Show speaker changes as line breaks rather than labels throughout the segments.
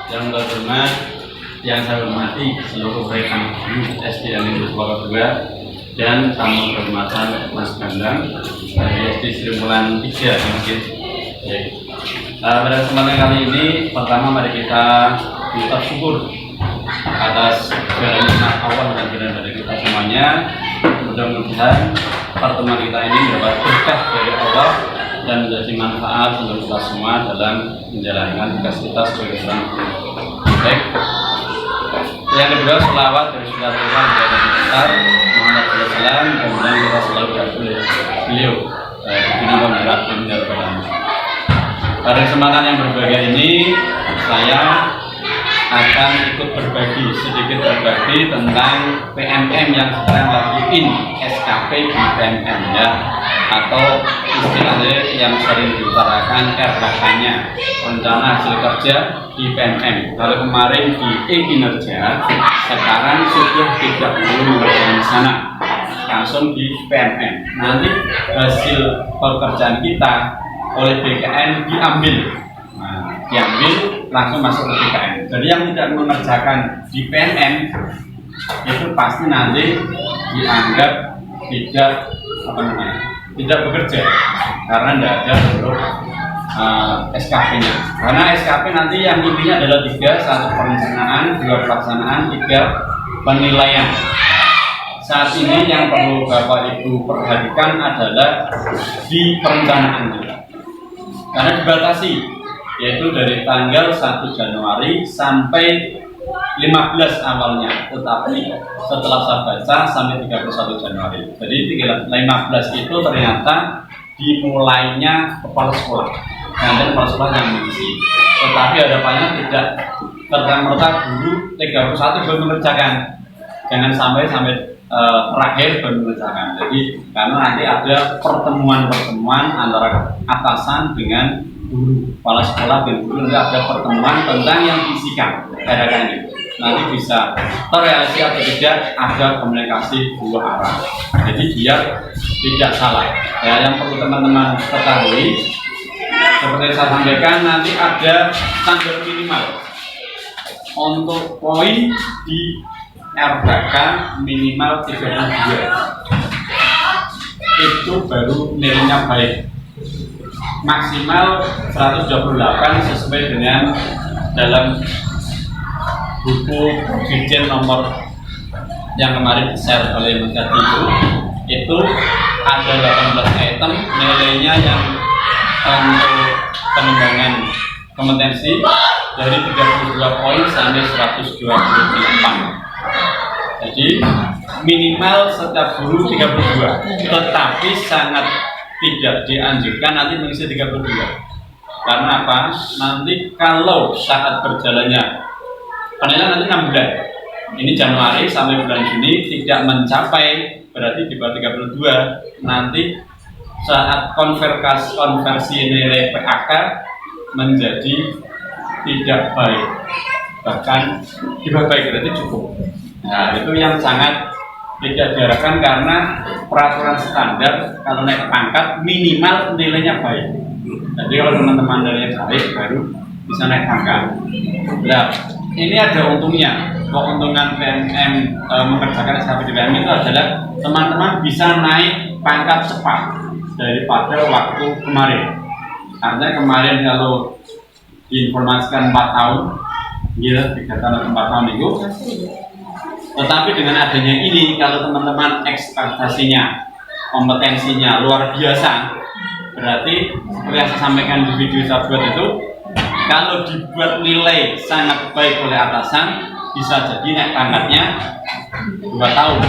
Yang terhormat, yang saya hormati seluruh rekan guru SD Negeri 2 dan tamu kehormatan Mas Gandang dari SD Sri Mulyani 3 mungkin. Pada kesempatan kali ini, pertama mari kita mengucap syukur atas segala nikmat Allah dan kebenaran dari kita semuanya. Mudah-mudahan pertemuan kita ini mendapat berkah dari Allah dan menjadi manfaat untuk kita semua dalam menjalankan tugas kita sebagai seorang guru. Baik. Yang kedua, selawat dari Rasulullah Muhammad SAW, kemudian kita selalu diakui beliau dengan pemberat penjara. Pada kesempatan yang berbahagia ini, saya akan ikut sedikit berbagi tentang PMM yang sekarang lagi in SKP di PMM ya, atau istilahnya yang sering diutarakan RHK-nya, rencana hasil kerja di PMM. Kalau kemarin di e-kinerja, sekarang sudah tidak perlu di sana, langsung di PMM. Nanti hasil pekerjaan kita oleh BKN diambil langsung masuk ke BKN. Jadi yang tidak mengerjakan di PMM itu pasti nanti dianggap tidak bekerja karena tidak ada bentuk SKP-nya. Karena SKP nanti yang intinya adalah 3, 1 perencanaan, 2 pelaksanaan, 3 penilaian. Saat ini yang perlu Bapak Ibu perhatikan adalah di perencanaan kita, karena dibatasi, yaitu dari tanggal 1 Januari sampai 15 awalnya, tetapi setelah saya baca sampai 31 Januari. Jadi 15 itu ternyata dimulainya kepala sekolah, dan kepala sekolah yang mengisi. Tetapi harapannya tidak serta-merta guru 31 belum mengerjakan, jangan sampai terakhir baru mengerjakan. Jadi karena nanti ada pertemuan antara atasan dengan guru, kepala sekolah dan guru, nanti ada pertemuan tentang yang fisikan ini. Nanti bisa terrealisasi atau tidak, ada komunikasi dua arah. Jadi biar tidak salah. Ya, yang perlu teman-teman ketahui, seperti saya sampaikan, nanti ada standar minimal untuk poin di RHK minimal 32. Itu baru nilainya baik. Maksimal 128 sesuai dengan dalam buku Dirjen nomor yang kemarin di-share oleh Mas Gati itu ada 18 item nilainya yang untuk pengembangan kompetensi dari 32 poin sampai 128. Jadi minimal setiap guru 32, tetapi sangat tidak dianjurkan nanti mengisi 32. Karena apa? Nanti kalau saat berjalannya penilaian nanti 6 bulan, ini Januari sampai bulan Juni tidak mencapai, berarti di bawah 32, nanti saat konversi nilai PAK menjadi tidak baik, bahkan tidak baik, berarti cukup. Nah, itu yang sangat tidak diharapkan, karena peraturan standar kalau naik pangkat minimal nilainya baik. Jadi kalau teman-teman nilainya baik baru bisa naik pangkat. Nah, ini ada untungnya. Keuntungan PMM mengerjakan SKP di PMM itu adalah teman-teman bisa naik pangkat cepat daripada waktu kemarin. Artinya kemarin kalau diinformasikan 4 tahun, ya 3 tahun atau 4 tahun itu. Tetapi dengan adanya ini, kalau teman-teman ekspektasinya, kompetensinya luar biasa, berarti seperti yang saya sampaikan di video saya buat itu, kalau dibuat nilai sangat baik oleh atasan, bisa jadi naik pangkatnya 2 tahun.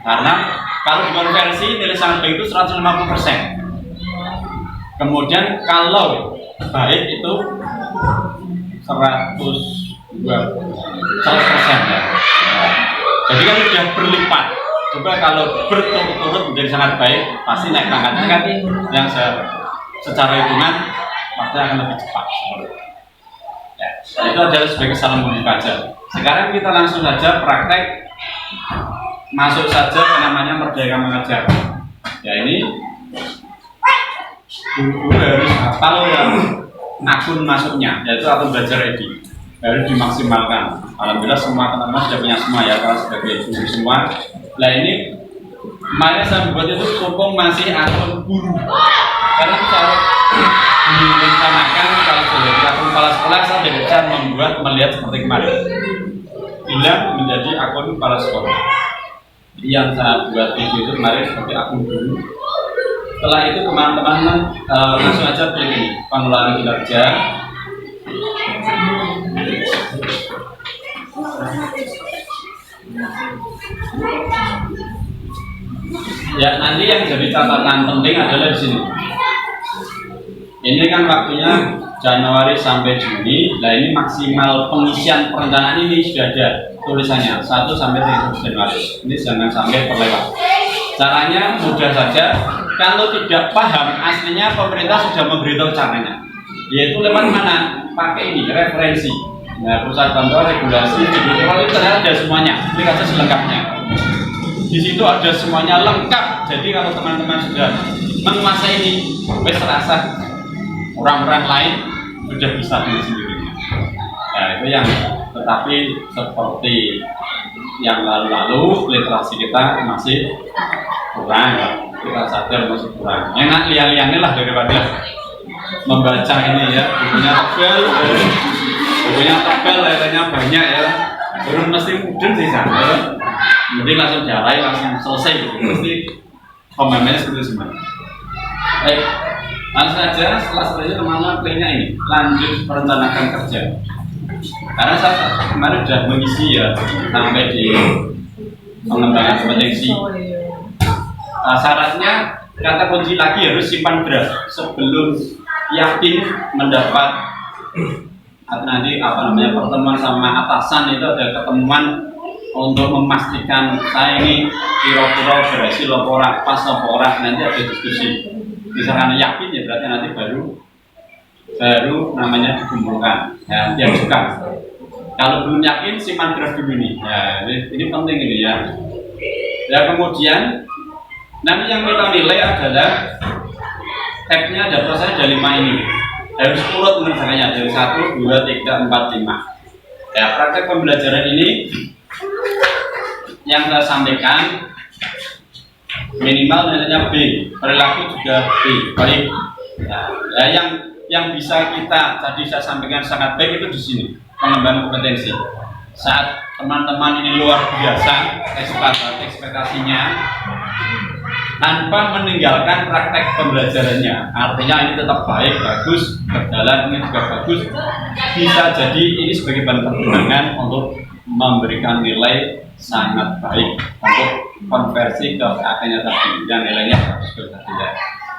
Karena kalau dikonversi nilai sangat baik itu 150%. Kemudian kalau baik itu 100% ya. Jadi kan sudah berlipat. Coba kalau berturut-turut menjadi sangat baik, pasti naik pangkatnya kan yang secara hitungan pasti akan lebih cepat. Ya, itu adalah sebagai salam membuka aja. Sekarang kita langsung saja praktek, masuk saja ke namanya Merdeka Mengajar. Ya, ini guru harus hafal yang akun masuknya, yaitu akun belajar ID. baru dimaksimalkan. Alhamdulillah semua teman-teman sudah punya semua ya, kalau sebagai guru semua. Nah ini kemarin saya buat itu mumpung masih akun guru, karena kalau direncanakan kalau sudah akun kepala sekolah saya tidak bisa membuat melihat seperti kemarin, bila menjadi akun kepala sekolah. Yang saya buat video itu kemarin seperti akun guru. Setelah itu teman-teman langsung aja klik ini pengelolaan kinerja. Ya, nanti yang jadi catatan penting adalah di sini. Ini kan waktunya Januari sampai Juni. Nah ini maksimal pengisian perencanaan ini sudah ada tulisannya 1 sampai 31 Januari. Ini jangan sampai terlewat. Caranya mudah saja. Kalau tidak paham, aslinya pemerintah sudah memberitahu caranya. Yaitu lewat mana? Pakai ini referensi. Nah, pusat bantuan regulasi digital itu ada semuanya. Ini aja selengkapnya. Di situ ada semuanya lengkap. Jadi kalau teman-teman sudah menguasai ini, wes rasa orang-orang lain sudah bisa dengan sendirinya. Nah itu yang, tetapi seperti yang lalu-lalu literasi kita masih kurang, kita sadar masih kurang. Enak liang-liangnya lah daripada membaca ini ya, bukunya tebal, layarnya banyak ya. Belum mesti mudeng sih sana. Mending langsung jalan, langsung selesai gitu. Mesti komennya seperti semua. Baik, langsung saja setelah selesai teman-teman kliknya ini lanjut merencanakan kerja. Karena saya kemarin sudah mengisi ya sampai di pengembangan kompetensi. Syaratnya kata kunci lagi harus simpan draft sebelum yakin mendapat atau nanti pertemuan sama atasan. Itu ada ketemuan untuk memastikan saya ini kira-kira berhasil laporan pas laporan, nanti ada diskusi. Misalkan yakin ya berarti nanti baru namanya dikumpulkan ya, diajukan. Kalau belum yakin simpan draft dulu nih ya, ini penting ini ya. Kemudian nanti yang kita nilai adalah tabnya ada prosesnya ada 5 ini, harus urut mengerjakannya dari 1, 2, 3, 4, 5 ya. Praktek pembelajaran ini yang saya sampaikan minimal nilainya B, perilaku juga B, baik. Nah, yang bisa kita tadi saya sampaikan sangat baik itu di sini pengembangan kompetensi. Saat teman-teman ini luar biasa ekspektasinya tanpa meninggalkan praktek pembelajarannya, artinya ini tetap baik, bagus, berjalan ini juga bagus, bisa jadi ini sebagai bahan pertimbangan untuk memberikan nilai sangat baik untuk konversi ke akhirnya tadi yang nilainya bagus tadi ya.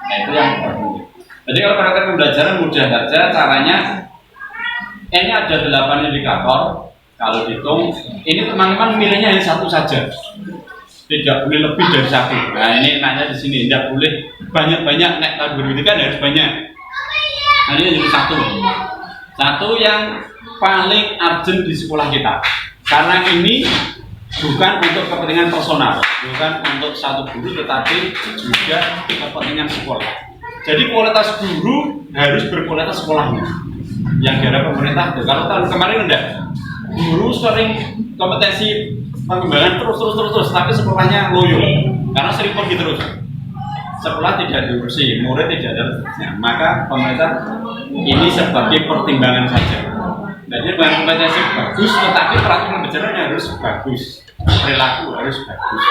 Nah itu yang penting. Jadi kalau praktek pembelajaran mudah saja caranya. Ini ada 8 indikator. Kalau dihitung, ini teman-teman milihnya hanya 1 saja. Tidak boleh lebih dari 1. Nah ini nanya di sini, tidak boleh banyak-banyak. Naik tahun 2003 kan harus banyak. Nah ini jadi 1 yang paling urgent di sekolah kita. Karena ini bukan untuk kepentingan personal, bukan untuk satu guru, tetapi juga kepentingan sekolah. Jadi kualitas guru harus berkualitas sekolahnya. Yang diharapkan pemerintah. Kalau tahun kemarin enggak, guru sering kompetensi pengembangan terus, tapi sekolahnya loyo karena sering pergi terus. Sekolah tidak diurusi, murid tidak ada. Maka pemerintah ini sebagai pertimbangan saja. Jadi kompetensi bagus, tetapi peraturan pembelajarannya harus bagus, perilaku harus bagus.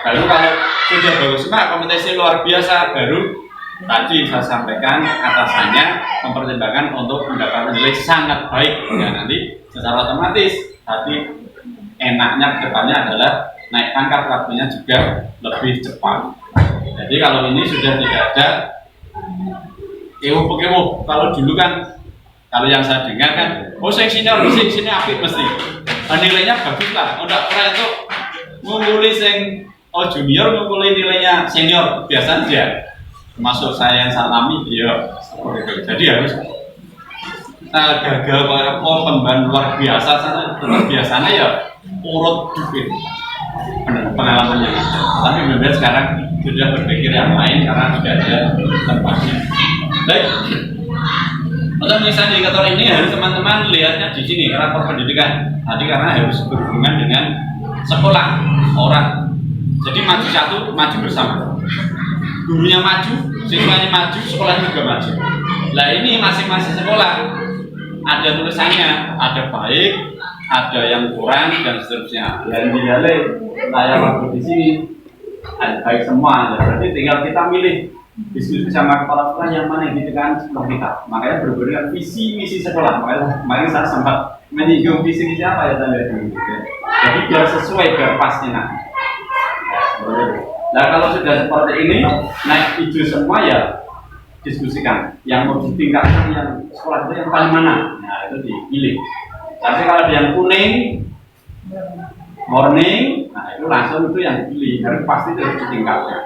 Lalu kalau sudah bagus semua, kompetensi luar biasa, baru tadi saya sampaikan atasannya mempertimbangkan untuk mendapatkan nilai sangat baik. Ya nanti secara otomatis tadi enaknya kedepannya adalah naik pangkat waktunya juga lebih cepat. Jadi kalau ini sudah tidak ada kewo. Kalau dulu kan, kalau yang saya dengar kan, saya senior, sini apik mesti. Nilainya bagus lah. Udah pernah itu ngumpuli junior, ngumpuli nilainya senior biasa aja. Termasuk saya yang salami, ya seperti itu. Jadi harus gagal pembahan luar biasa sana, terus biasanya ya urut dikit pengalamannya. Tapi benar sekarang sudah berpikir yang lain karena sudah ada tempatnya. Baik, Untuk menyelesaikan indikator ini harus teman-teman lihatnya di sini rapor pendidikan. Tadi karena harus berhubungan dengan sekolah orang. Jadi maju satu, maju bersama. Gurunya maju, siswanya maju, sekolahnya juga maju. Nah ini masing-masing sekolah ada tulisannya, ada baik, ada yang kurang dan seterusnya. Dan dilihat saya waktu di sini ada baik semua. Berarti tinggal kita milih diskusi sama kepala sekolah yang mana yang ditekan seperti kita. Makanya berhubungan dengan visi misi sekolah. Makanya kemarin saya sempat menyinggung visi misi apa ya tadi. Jadi biar sesuai, biar pasnya nanti. Nah kalau sudah seperti ini naik hijau semua ya diskusikan. Yang mau ditingkatkan yang sekolah itu yang paling mana? Nah itu dipilih. Tapi kalau yang kuning, morning, nah itu langsung itu yang dipilih. Harus pasti harus ditingkatkan.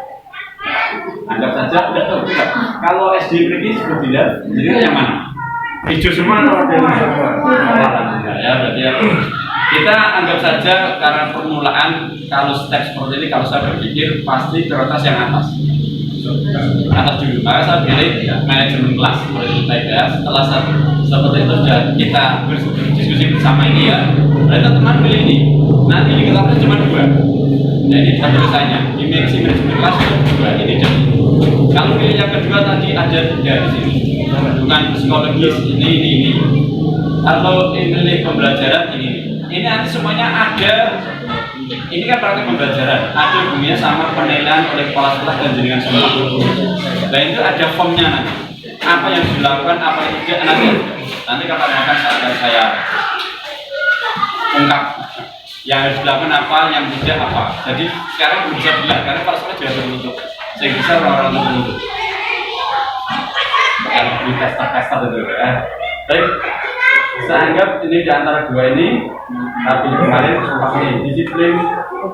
Anggap saja udah tahu tidak. Kalau SD ini seperti dia, jadi yang mana? Hijau semua atau ada ya berarti ya. Kita anggap saja karena permulaan kalau step seperti ini kalau saya berpikir pasti prioritas yang atas dulu. Maka saya pilih manajemen kelas seperti kita ya. Setelah seperti itu sudah kita berdiskusi bersama ini ya. Berarti teman pilih ini. Nanti indikatornya cuma 2. Jadi ada tulisannya di manajemen kelas itu 2 ini dan kalau pilih yang kedua tadi ada 3 di sini. Bukan psikologis ini. Kalau pilih pembelajaran ini nanti semuanya ada. Ini kan praktek pembelajaran, ada hubungannya sama penilaian oleh kepala sekolah dan jaringan sekolah. Dan itu ada formnya nanti. Apa yang dilakukan, apa yang tidak nanti kapan-kapan akan saya ungkap. Yang harus dilakukan apa, yang tidak apa. Jadi sekarang belum bisa bilang karena kepala sekolah juga tertutup. Saya bisa orang-orang tertutup. Kalau di tester itu ya. Baik. Saya anggap ini di antara 2 ini, tapi kemarin pakai disiplin,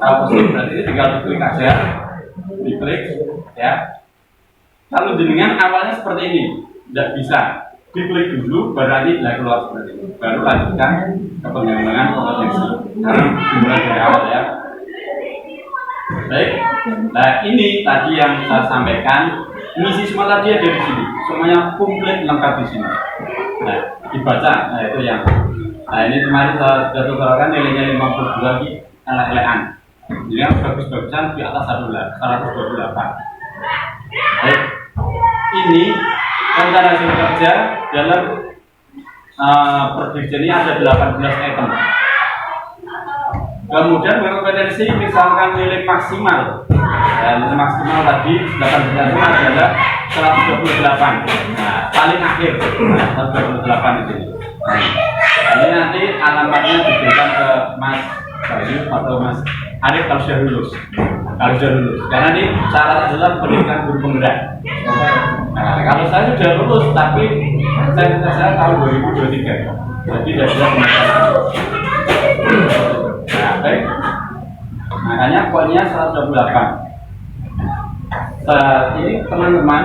positif berarti ini tinggal diklik aja, diklik, ya. Kalau jenengan awalnya seperti ini, tidak bisa, diklik dulu, berarti tidak keluar seperti ini, baru lanjutkan ke pengembangan kompetensi. Karena dimulai dari awal ya. Baik, nah ini tadi yang saya sampaikan, misi semua tadi ada di sini, semuanya komplit lengkap di sini. Nah, dibaca, nah itu yang. Nah ini kemarin saya sudah tukarkan nilainya 52 lagi elek-elekan. Jadi yang bagus-bagusan di atas 128. Baik, ini rencana hasil kerja dalam prediksi ini ada 18 item. Kemudian kompetensi misalkan nilai maksimal. Dan nilai maksimal tadi 18 adalah 128. Nah, paling akhir 128 di sini. Ini nanti alamatnya diberikan ke Mas Bayu atau Mas Arif kalau sudah lulus. Karena ini syarat adalah pendidikan guru penggerak. Nah, kalau saya sudah lulus tapi saya tahun 2023. Jadi sudah penggerak. Nah, baik. Makanya poinnya 128. Ini teman-teman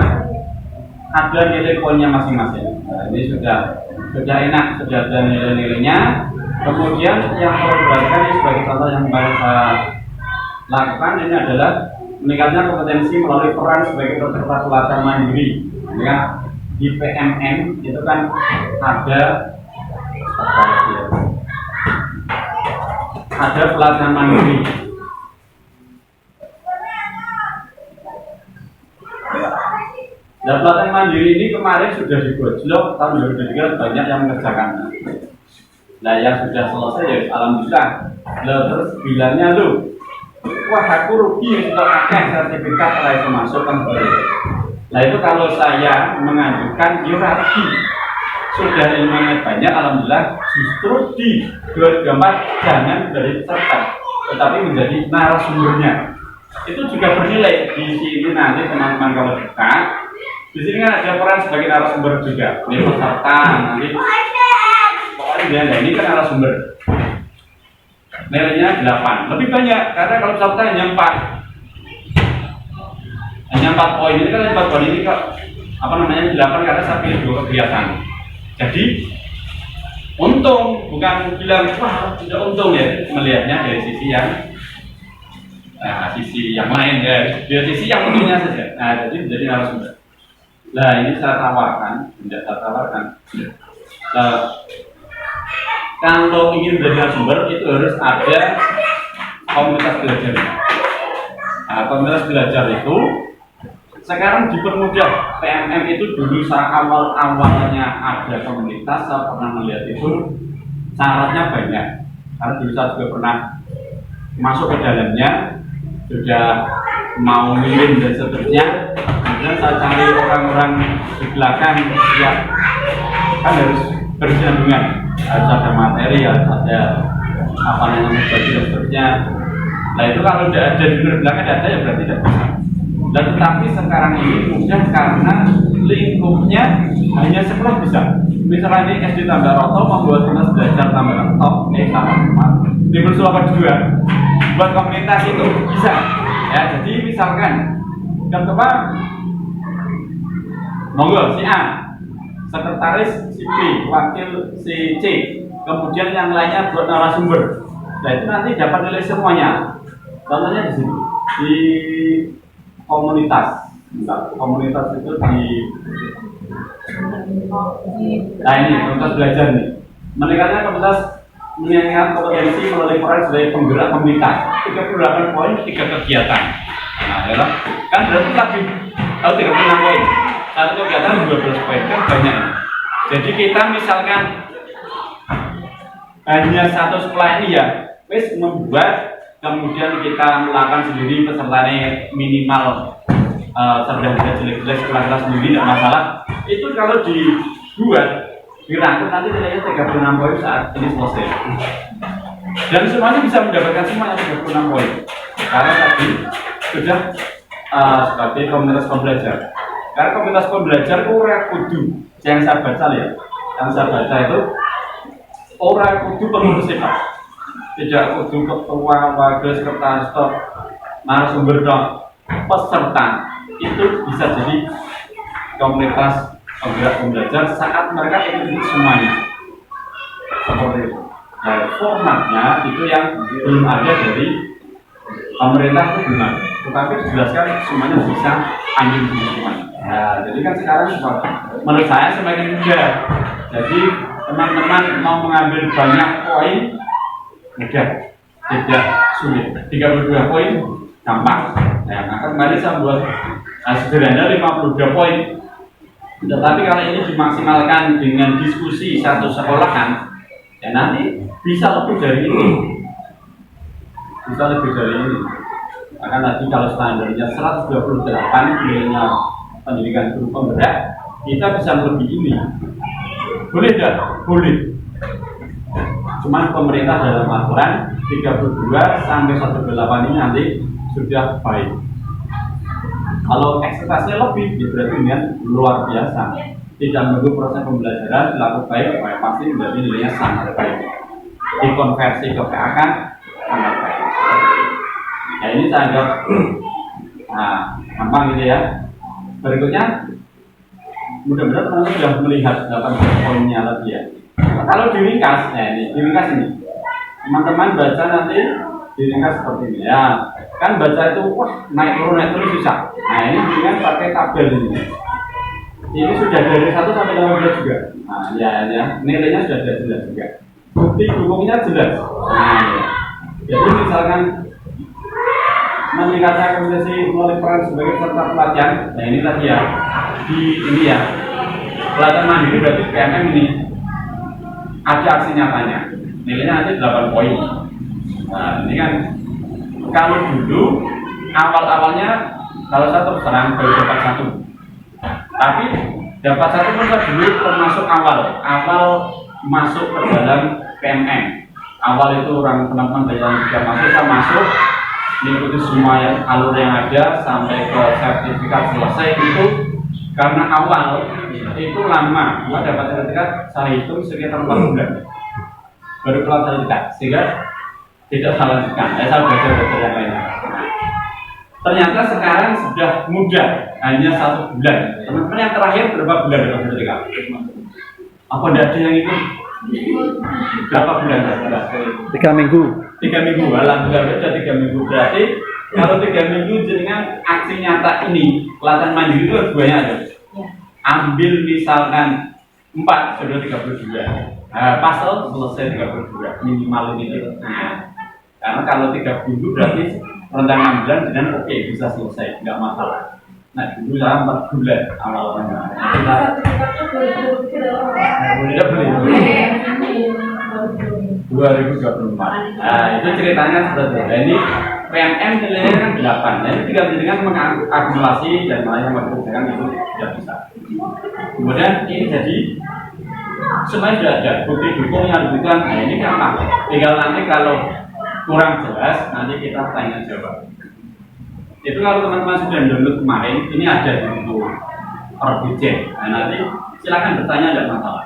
ada nilai poinnya masing-masing. Nah, ini sudah enak, sudah ada nilai-nilainya. Kemudian yang perlu diperhatikan ini sebagai contoh yang baru saya lakukan ini adalah meningkatnya kompetensi melalui peran sebagai peserta pelatihan mandiri. Ini kan di PMM itu kan ada pelatihan mandiri. Dan pelatihan mandiri ini kemarin sudah digojlok tahun 2023 banyak yang mengerjakan. Nah yang sudah selesai ya alhamdulillah. Terus bilangnya wah aku rugi untuk akeh sertifikat setelah itu masuk kan boleh. Nah itu kalau saya mengajukan rugi sudah ilmunya banyak alhamdulillah justru di 2024 jangan dari peserta tetapi menjadi narasumbernya. Itu juga bernilai di sini nanti teman-teman kalau dekat. Di sini kan ada peran sebagai narasumber juga. Ini peserta nanti. Pokoknya dia ini kan narasumber. Nilainya 8. Lebih banyak karena kalau peserta hanya 4. Hanya 4 poin. Ini kan 4 poin ini kok apa namanya 8 karena saya pilih 2 kegiatan. Jadi untung bukan bilang wah tidak untung ya melihatnya dari sisi yang sisi yang lain ya dari sisi yang untungnya saja. Nah jadi menjadi narasumber. Nah ini saya tawarkan, tidak saya tawarkan. Nah, kalau ingin belajar sumber itu harus ada komunitas belajar. Nah, komunitas belajar itu sekarang dipermudah. PMM itu dulu saat awalnya ada komunitas, saya pernah melihat itu syaratnya banyak. Karena dulu saya juga pernah masuk ke dalamnya, sudah mau milim dan seterusnya. Kemudian saya cari orang-orang di belakang yang kan harus berkesinambungan, harus ada materi, harus ada apa namanya bagi dan seterusnya. Nah itu kalau tidak ada di belakang ada ya berarti tidak bisa. Dan tetapi sekarang ini mudah karena lingkupnya hanya sekolah bisa. Misalnya ini SD Tambak Roto membuat kelas belajar Tambak Roto, sama di Bersulawak kedua buat komunitas itu bisa. Ya jadi misalkan contoh monggo si A, sekretaris si B, wakil si C, kemudian yang lainnya buat narasumber. Nah itu nanti dapat nilai semuanya. Contohnya di sini di komunitas, komunitas itu di, nah ini komunitas belajar nih. Meningkatnya komunitas meningkatkan kompetensi melalui peran sebagai penggerak komunitas. 38 poin, 3 kegiatan. Nah ya kan berarti lebih 36 poin. Satu kegiatan 12 poin kan banyak. Jadi kita misalkan hanya satu sekolah ini ya, wis membuat kemudian kita melakukan sendiri pesertanya minimal sedang jelek-jelek kelas-kelas sendiri tidak masalah. Itu kalau dibuat dirangkum nanti nilainya 36 poin saat ini selesai. Dan semuanya bisa mendapatkan semuanya 36 poin. Karena tadi sudah sebagai komunitas pembelajar. Karena komunitas pembelajar itu orang kudu yang saya baca ya, yang saya baca itu orang kudu pengurus sifat, tidak kudu ketua, wakil, sekretaris, narasumber, peserta itu bisa jadi komunitas penggerak pembelajar saat mereka ikut semuanya seperti itu. Nah, formatnya itu yang belum ada dari pemerintah itu belum ada, tetapi dijelaskan semuanya bisa ambil semuanya. Nah, jadi kan sekarang menurut saya semakin mudah. Jadi teman-teman mau mengambil banyak poin mudah, tidak sulit. 32 poin gampang. Nah, kemarin saya buat sederhana 52 poin. Tetapi kalau ini dimaksimalkan dengan diskusi satu sekolahan, ya nanti bisa lebih dari ini. Bisa lebih dari ini. Akan nanti kalau standarnya 128 nilainya pendidikan guru penggerak, kita bisa lebih ini. Boleh tidak? Boleh. Cuman pemerintah dalam aturan 32 sampai 128 ini nanti sudah baik. Kalau ekspektasinya lebih, berarti dengan luar biasa. Tidak menunggu proses pembelajaran dilakukan baik, pasti menjadi nilainya sangat baik. Dikonversi ke PAK sangat baik. Nah ini saya anggap gampang gitu ya. Berikutnya, mudah-mudahan teman-teman sudah melihat 8 poinnya lagi ya. Kalau diringkas, diringkas ini, teman-teman baca nanti diringkas seperti ini ya. Kan baca itu wah naik turun susah. Nah ini dengan pakai tabel ini. Ini sudah dari 1 sampai 18 juga. Nah ya, nilainya sudah jelas juga. Bukti dukungnya jelas. Nah ya. Jadi misalkan meningkatkan kompetensi melalui peran sebagai peserta pelatihan. Nah ini tadi ya, di ini ya, pelatihan mandiri berarti PMM ini ada aksi nyatanya. Nilainya nanti 8 poin. Nah ini kan kalau dulu awal-awalnya kalau saya terus terang baru dapat 1. Tapi dapat 1 pun dulu termasuk awal masuk ke dalam PMM. Awal itu orang teman-teman yang sudah masuk, saya masuk mengikuti semua yang alur yang ada sampai ke sertifikat selesai itu karena awal itu lama. Gua dapat sertifikat saya hitung sekitar 4 bulan baru keluar sertifikat, sehingga tidak salah lanjutkan. Saya belajar yang lainnya. Ternyata sekarang sudah mudah, hanya 1 bulan. Teman-teman yang terakhir berapa bulan dalam sertifikat? Apa tidak ada yang itu? Berapa bulan?
3 minggu.
3 minggu, alhamdulillah sudah 3 minggu. Berarti kalau 3 minggu jenengan aksi nyata ini pelatihan mandiri itu banyak ada. ambil misalkan 4 sudah 32. Nah, pasal selesai 32 minimal ini. Nah, karena kalau 30 berarti rentang 6 bulan dengan oke bisa selesai, nggak masalah. Nah, dulu dalam 4 bulan awalnya. Kita tidak boleh. 2024. Nah, itu ceritanya seperti itu. Ini PMM nilainya kan 8. Nah, ini tinggal dengan mengakumulasi dan malah yang mengerjakan itu tidak bisa. Kemudian ini jadi semuanya sudah ada bukti dukung yang dibutuhkan. Nah, ini gampang. Tinggal nanti kalau kurang jelas nanti kita tanya jawab. Itu kalau teman-teman sudah download kemarin, ini ada di buku Orbitgen. Nah, nanti silakan bertanya, tidak masalah.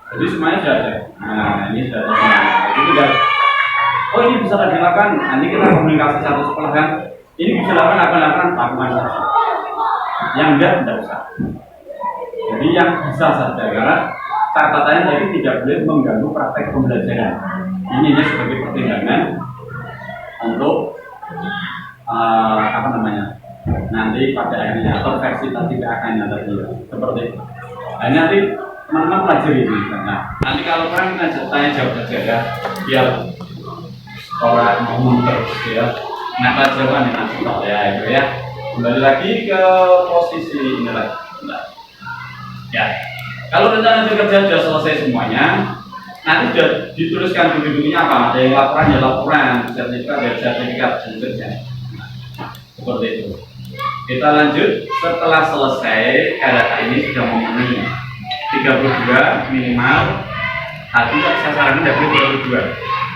Jadi semuanya sudah ada. Nah, ini sudah ada. Jadi tinggal, oh ini bisa dilakukan. Nanti kita komunikasi satu sekolah kan. Ini bisa lakukan saja. Yang enggak tidak usah. Jadi yang bisa saja karena catatannya tadi tidak boleh mengganggu praktek pembelajaran. Ini sebagai pertimbangan untuk nanti pada akhirnya atau versi tidak akan tadi seperti itu. Nah, nanti teman-teman pelajari ini. Nah, nanti kalau kan kita tanya jawab saja ya, biar orang ngomong terus ya. Nah, jawaban nanti ya itu ya. Kembali lagi ke posisi ini lagi. Nah, ya, kalau rencana kerja sudah selesai semuanya, nanti sudah dituliskan bukti-buktinya apa? Ada yang laporan, ya laporan, sertifikat kerja. Seperti itu. Kita lanjut. Setelah selesai, data ini sudah memenuhi 32 minimal. Tapi saya sarankan dari 32.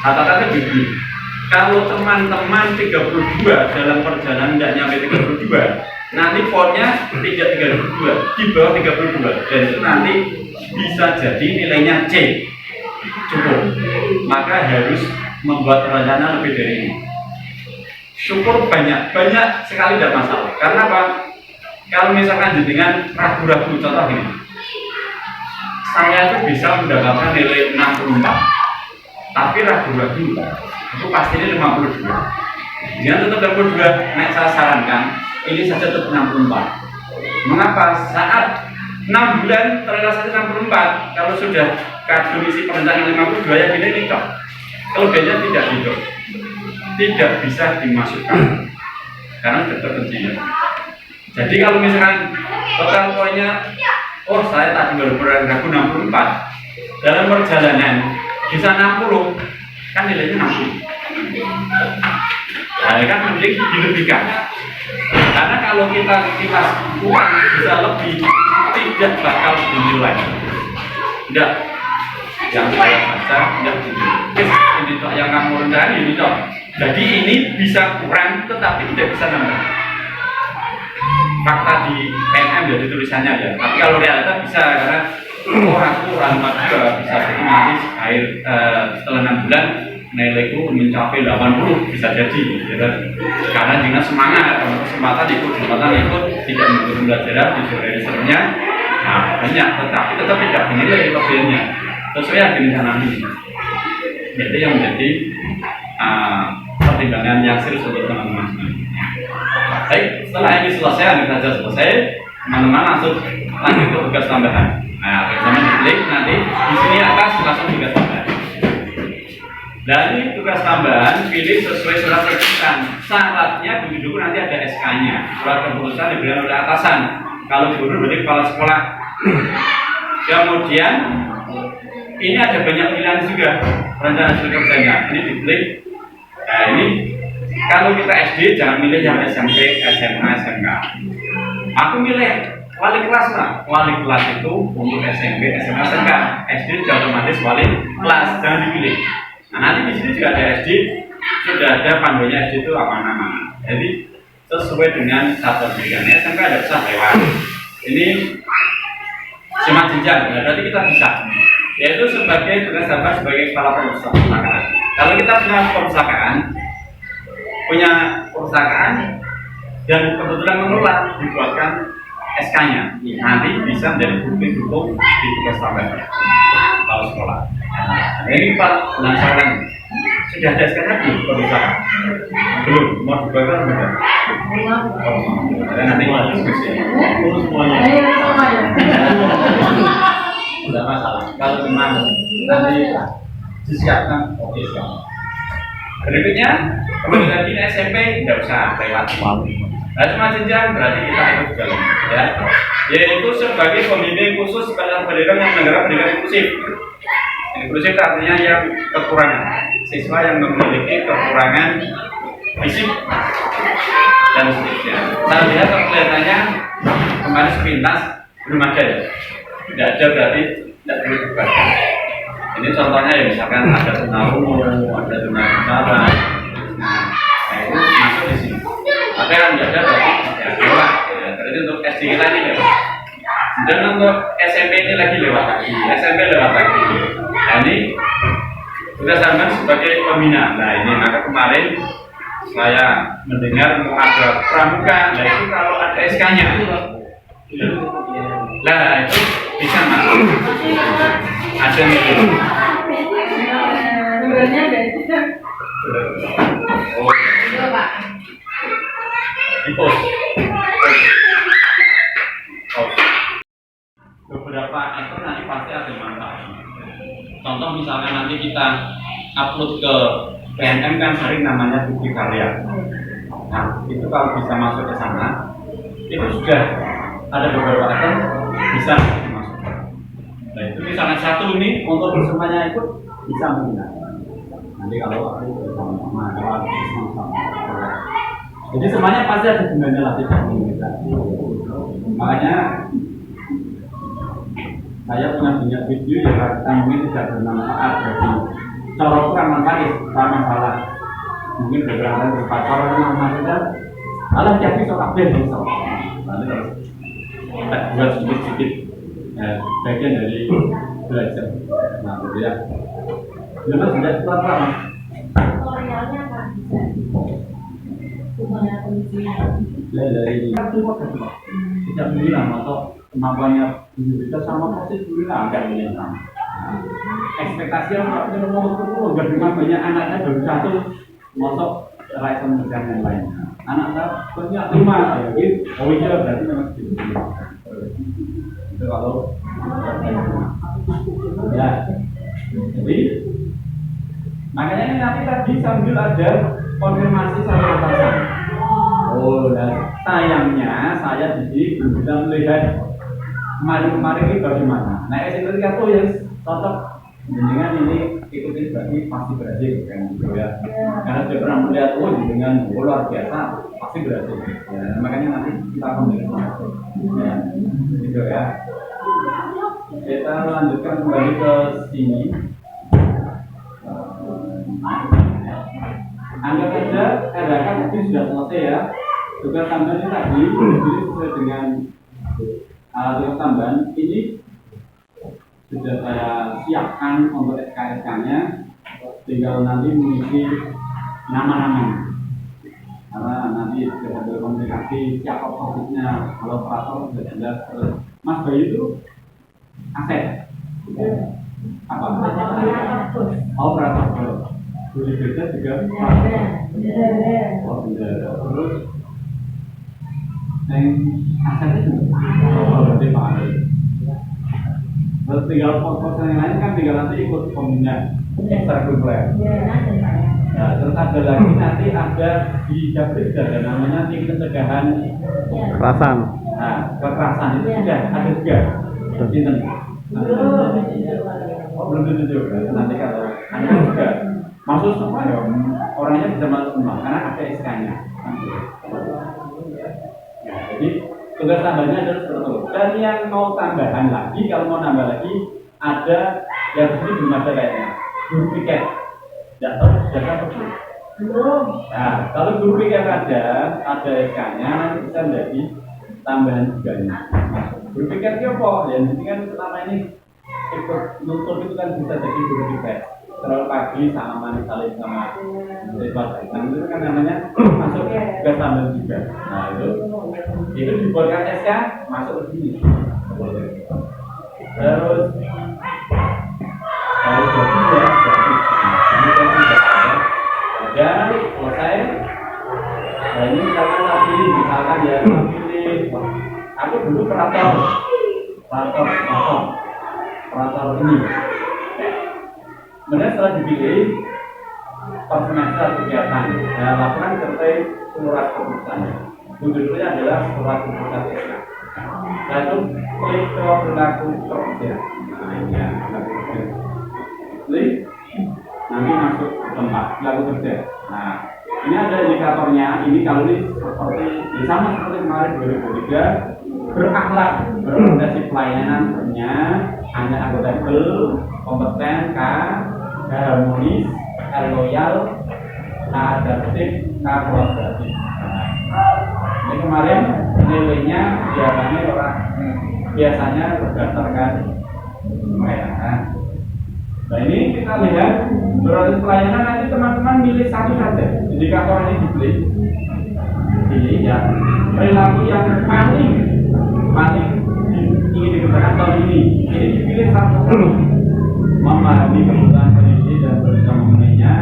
Catatannya begini. Kalau teman-teman 32 dalam perjalanan tidak nyampe 32, nanti ponnya tidak 32, di bawah 32, dan itu nanti bisa jadi nilainya C. Cukup. Maka harus membuat rencana lebih dari ini. Syukur banyak sekali tidak masalah. Karena apa? Kalau misalkan dengan ragu-ragu, contoh gini, saya itu bisa mendapatkan nilai 64, tapi ragu-ragu itu pastinya 52. Jangan tetap 62. Nah, saya sarankan ini saja tetap 64. Mengapa? Saat 6 bulan terrealisasi 64, kalau sudah kadung isi perencanaan 52 ya ini kok kelebihannya tidak hidup, tidak bisa dimasukkan karena sudah terpencil. Jadi kalau misalkan total poinnya, oh saya tadi baru ragu 64, dalam perjalanan bisa 60, kan nilainya 60. Nah, kan mending dilebihkan. Karena kalau kita kurang bisa lebih, tidak bakal dinilai. Tidak. Yang saya baca tidak dinilai. Ini toh yang kamu rendah ini toh. Jadi ini bisa kurang, tetapi tidak bisa nambah. Fakta di PNM jadi tulisannya ya. Tapi kalau realita bisa karena orang kurang juga bisa jadi nanti setelah 6 bulan nilaiku mencapai 80 bisa jadi gitu. Karena dengan semangat, kesempatan ikut tidak mengikuti pembelajaran visualisasinya banyak, tetapi tetap tidak dinilai levelnya sesuai yang direncanakan ini. Jadi yang menjadi pertimbangan yang serius untuk teman-teman. Baik, setelah ini selesai, teman-teman langsung lanjut ke tugas tambahan. Nah, teman-teman diklik nanti di sini atas langsung tugas tambahan. Dari tugas tambahan, pilih sesuai surat keputusan. Syaratnya begitu nanti ada SK-nya. Surat keputusan diberikan oleh atasan. Kalau guru berarti kepala sekolah. Kemudian ini ada banyak pilihan juga rencana hasil kerjanya. Ini diklik. Nah ini kalau kita SD jangan milih yang SMP, SMA, SMK. Aku milih wali kelas lah. Wali kelas itu untuk SMP, SMA, SMK. SD sudah otomatis wali kelas, jangan dipilih. Nah, nanti di sini juga ada SD, sudah ada panduannya SD itu apa nama. Jadi sesuai dengan satu bidangnya, SMK ada bisa lewat. Ini simak jenjang, berarti kita bisa. Yaitu sebagai tugas tambahan sebagai kepala perpustakaan. Kalau kita punya perpustakaan dan kebetulan mengelola, dibuatkan SK-nya. Nanti bisa menjadi bukti dukung di tugas tambahan kalau sekolah. Nah, ini Pak penasaran sudah ada SK-nya belum? Belum, mau dibakar Nanti diskusi. Semuanya. Tidak masalah. Kalau memang nanti disiapkan, oke siap. Berikutnya, kembali lagi di SMP tidak usah lewat. Nah, cuma jenjang berarti kita ikut jalan, ya. Yaitu sebagai pembimbing khusus pada pendidikan yang menegakkan pendidikan inklusif. Inklusif artinya yang kekurangan, siswa yang memiliki kekurangan fisik dan seterusnya. Saya lihat kelihatannya kemarin sepintas belum ada ya. Tidak ada berarti tidak perlu dibuatkan. Ini contohnya ya, misalkan ada tunarungu, ada tunarungu, nah itu masuk di sini. Tapi yang tidak ada berarti ya lewat. Ya. Berarti untuk SD kita ini lewat. Dan untuk SMP ini lagi lewat lagi, SMP lewat lagi. Nah ini sudah sama sebagai pembina. Nah ini maka kemarin saya mendengar mau ada pramuka. Nah itu kalau ada SK-nya, nah itu bisa masuk. Ada nih. Oh. Impos. Oh. Beberapa ekor nanti pasti ada manfaatnya. Contoh misalnya nanti kita upload ke PNM kan sering namanya bukti karya. Nah itu kalau bisa masuk ke sana, itu sudah ada beberapa ekor bisa dimasukkan. Nah itu misalnya satu ini untuk semuanya itu bisa menggunakan. Nanti kalau aku bersama-sama, kalau aku bersama-sama. Jadi semuanya pasti ada gunanya lah, tidak kita. Makanya saya punya banyak video yang mungkin tidak bermanfaat bagi cara kurang manfaat, masalah mungkin beberapa faktor yang maksudnya alah jadi sok update bisa. Nanti kalau kita buat sedikit bagian dari belajar. Nah, gitu ya. Jelas sudah apa?
Tutorialnya apa? Tutorial
Dari tidak bilang atau kemampuannya kita sama pasti bilang agak menyerang. Ekspektasi orang yang mau turun nggak cuma banyak anaknya baru satu masuk raisan mengejar yang lain. Anak saya punya 5 ya, oh iya berarti memang gitu. Itu kalau ya, jadi makanya ini nanti tadi sambil ada konfirmasi saya pasang. Oh, dan sayangnya saya di sini belum bisa melihat kemarin-kemarin ini bagaimana. Nah, esensinya tuh yang cocok dengan ini ikutin berarti pasti berhasil kan gitu ya. Karena sudah pernah melihat dengan luar biasa pasti berhasil. Ya, makanya nanti kita akan melihat. Ya, gitu ya. Kita lanjutkan kembali ke sini. Anggap saja RHK tadi sudah selesai ya. Tugas tambahan ini tadi sesuai dengan tugas tambahan ini sudah saya siapkan untuk SK-SK-nya, tinggal nanti mengisi nama-namanya. Karena nanti sudah ada komunikasi siapa topiknya, kalau operator sudah jelas. Mas Bayu itu aset apa? Operator. Boleh beda juga. Oh beda. Terus yang asetnya juga. Oh berarti Pak Ali. Terus tinggal pos-pos yang lain kan tinggal nanti ikut pembina ekstrakurikuler. Nah, terus ada lagi nanti ada di Japri ada namanya tim pencegahan
Kekerasan.
Nah, kekerasan itu sudah ada juga. Sinten. Oh belum tentu juga. Nanti kalau ada juga masuk semua ya orangnya bisa masuk semua karena ada SK-nya. Nah, jadi tugas tambahnya adalah seperti itu. Dan yang mau tambahan lagi, kalau mau nambah lagi ada yang di sini belum ada kayaknya guru piket. Tidak tahu sudah apa belum. Nah, kalau guru piket ada SK-nya nanti bisa menjadi tambahan juga nih. Guru piket itu apa? Ya ini kan selama ini ikut nuntut itu kan bisa jadi guru piket. Terlalu pagi sama saling sama siswa nah, itu kan namanya masuk ke tambahan juga. Nah itu dibuatkan SK masuk ke sini. Terus harus dan selesai. Nah ini karena aku dulu operator ini. Kemudian setelah dipilih per semester kegiatan, laporan sertai surat keputusan. Judulnya adalah surat keputusan SK. Nah itu klik ke perilaku kerja. Nah ini ya, perilaku kerja. Klik, nanti masuk ke tempat perilaku kerja. Nah ini ada indikatornya. Ini kalau ini seperti sama seperti kemarin 2023, berakhlak, berorientasi pelayanan, hanya akuntabel, kompeten, harmonis, loyal, adaptif, kolaboratif. Ini kemarin nilainya biasanya berdasarkan pelayanan. Nah ini kita lihat berarti pelayanan nanti teman-teman milih satu saja indikator ini dipilih. Pilih ya perilaku yang paling ingin dikerjakan tahun ini dipilih satu. Memahami kebutuhan pendidik dan berusaha memenuhinya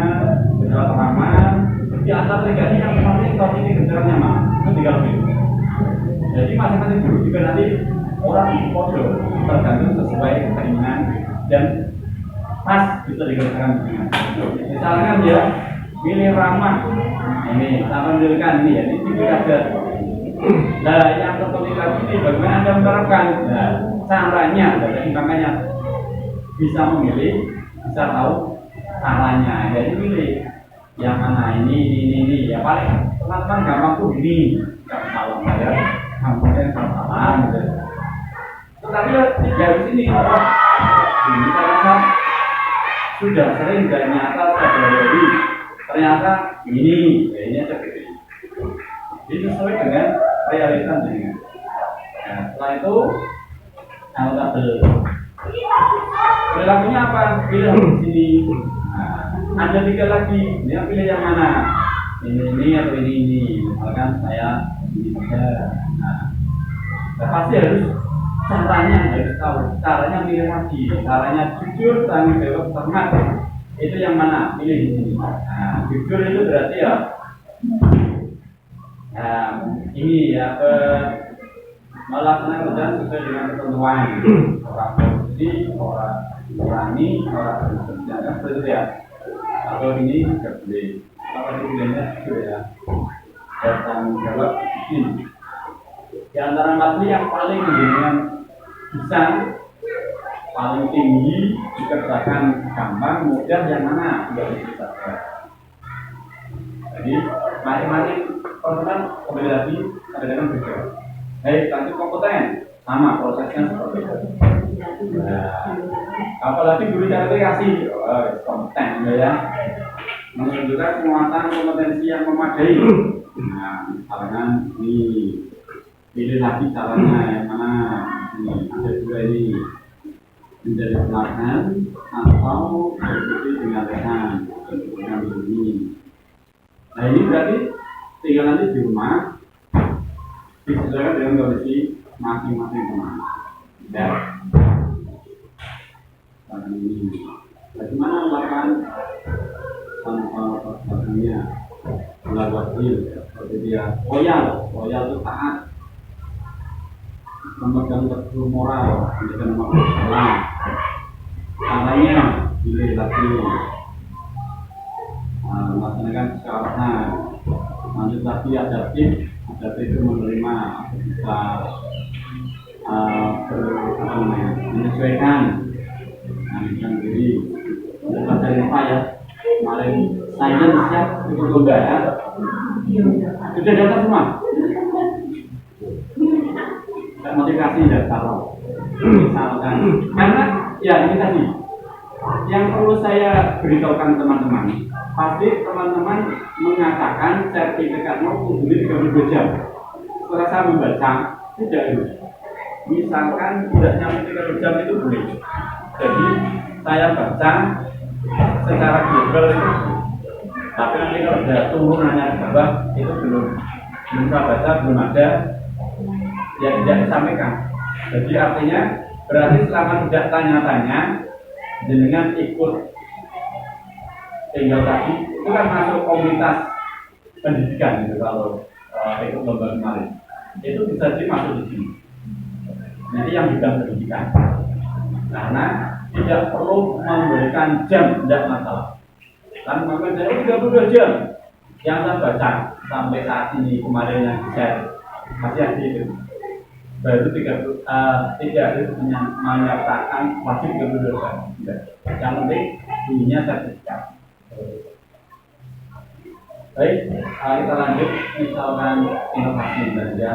secara teraman. Di antara tiga ini yang paling tahun ini kerjanya mah itu 3 lebih. Jadi masing-masing guru juga nanti orang kode tergantung sesuai keinginan dan pas bisa dikerjakan. Misalkan dia pilih ramah, ini tampilkan ini ya, ini tiga aja. Nah yang tertulis lagi ini bagaimana Anda menerapkan? Nah caranya, jadi makanya bisa memilih, bisa tahu caranya. Jadi pilih yang mana ini ya paling teman-teman gampang tuh ini nggak salah ya, gampangnya salah gitu. Tetapi ya di sini ini saya sudah sering dan nyata sadari ternyata ini ya ini aja pilih. Ini sesuai dengan realitanya. Nah, setelah itu akuntabel. Perilakunya apa? Pilih di sini. Nah, ada 3 lagi. Dia pilih yang mana? Ini atau ini. Misalkan saya ini saja. Nah, pasti harus caranya harus tahu. Caranya pilih lagi. Caranya jujur, tanggung jawab, cermat. Itu yang mana? Pilih di sini. Nah, jujur itu berarti ya. Ini ya melaksanakan kerjaan sesuai dengan ketentuan. Orang korupsi, orang berani, orang bekerja kan seperti ya. Atau ini tidak boleh. Apa itu itu ya? Datang jawab ini. Di antara 4 yang paling dengan bisa paling tinggi dikerjakan gampang mudah yang mana tidak bisa. Jadi masing-masing teman kembali lagi ada berbeda. Baik, lanjut kompeten sama prosesnya seperti itu. Nah, apalagi guru kasih kompeten ya, menunjukkan penguatan kompetensi yang memadai. Nah, misalkan ini pilih lagi caranya yang mana. Ini ada 2 ini menjadi pelatihan atau berikuti dengan ini. Nah ini berarti tinggal nanti di rumah disesuaikan dengan kondisi masing-masing teman. Ya. Ini bagaimana melakukan tanpa melakukan seperti dia loyal itu taat, memegang teguh moral, menjaga nama Islam. Caranya pilih lagi. Melaksanakan kesalahan, lanjut lagi adaptif itu menerima bisa menyesuaikan, menyesuaikan diri. Belajar apa ya? Kemarin sains siap ikut lomba ya? Sudah datang semua? Motivasi daftar. Misalkan, karena ya ini tadi yang perlu saya beritahukan teman-teman. Pasti teman-teman mengatakan sertifikat mau kumpulin 32 jam. Setelah saya membaca, tidak itu. Misalkan tidak nyampe 30 jam itu boleh. Jadi saya baca secara global itu. Tapi nanti kalau sudah turunannya ke bawah itu belum saya baca, belum ada yang tidak disampaikan. Jadi artinya berarti selama tidak tanya-tanya jenengan ikut tinggal tadi itu kan masuk komunitas pendidikan gitu kalau ikut lomba kemarin itu bisa masuk di sini. Nanti yang bidang pendidikan. Karena tidak perlu memberikan jam, tidak masalah. Kan mungkin saya 32 jam yang saya baca sampai saat ini kemarin yang saya masih ada itu. Baru 3 harus menyatakan wajib 32 jam. Yang penting bunyinya sertifikat. Baik, kita lanjut. Misalkan inovasi belanja.